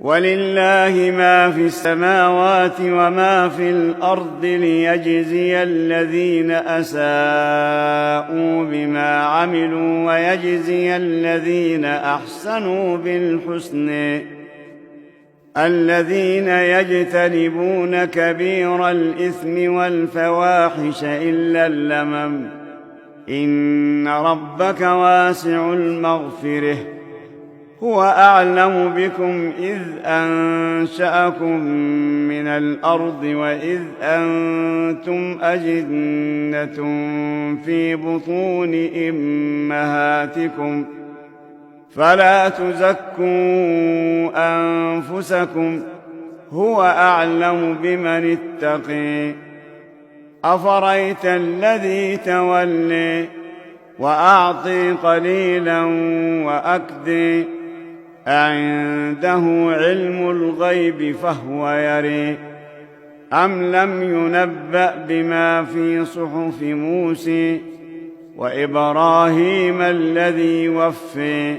ولله ما في السماوات وما في الأرض ليجزي الذين أساءوا بما عملوا ويجزي الذين أحسنوا بالحسن الذين يجتنبون كبير الإثم والفواحش إلا اللمم إن ربك واسع المغفرة هو أعلم بكم إذ أنشأكم من الأرض وإذ أنتم أجنة في بطون أمهاتكم فلا تزكوا أنفسكم هو أعلم بمن اتقي أفرأيت الذي تولي وأعطي قليلا وأكدي أعنده علم الغيب فهو يري أم لم ينبأ بما في صحف موسى وإبراهيم الذي وفي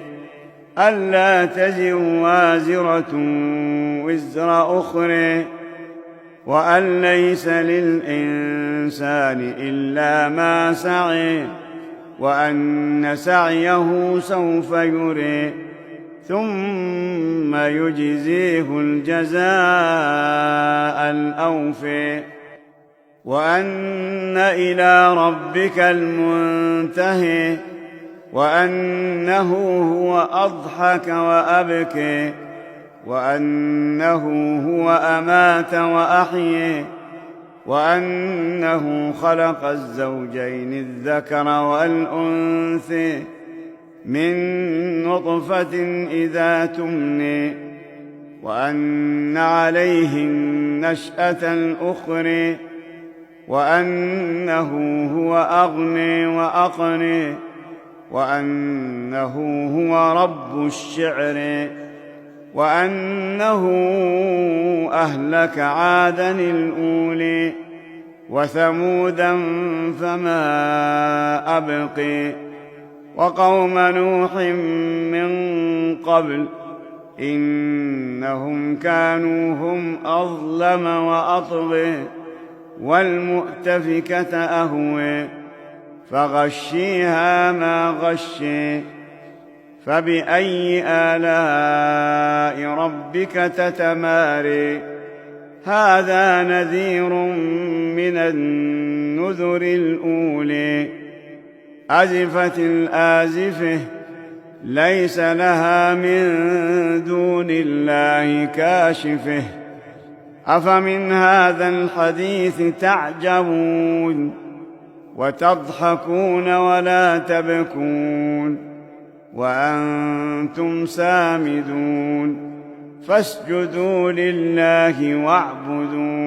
ألا تزر وازرة وزر أخرى وأن ليس للإنسان إلا ما سعي وأن سعيه سوف يري ثم يجزيه الجزاء الأوفى وأن إلى ربك المنتهى وأنه هو أضحك وأبكي وأنه هو أمات وأحيي وأنه خلق الزوجين الذكر والأنثى من نطفة إذا تمني وأن عليه النشأة الأخرى وأنه هو أغني وأقني وأنه هو رب الشعر وأنه أهلك عادا الأولي وثمودا فما أبقي وقوم نوح من قبل إنهم كانوا هم أظلم وأطغى والمؤتفكة أهوى فغشيها ما غشي فبأي آلاء ربك تتماري هذا نذير من النذر الأولي أزفت الآزفة ليس لها من دون الله كاشفة أفمن هذا الحديث تعجبون وتضحكون ولا تبكون وأنتم سامدون فاسجدوا لله واعبدوا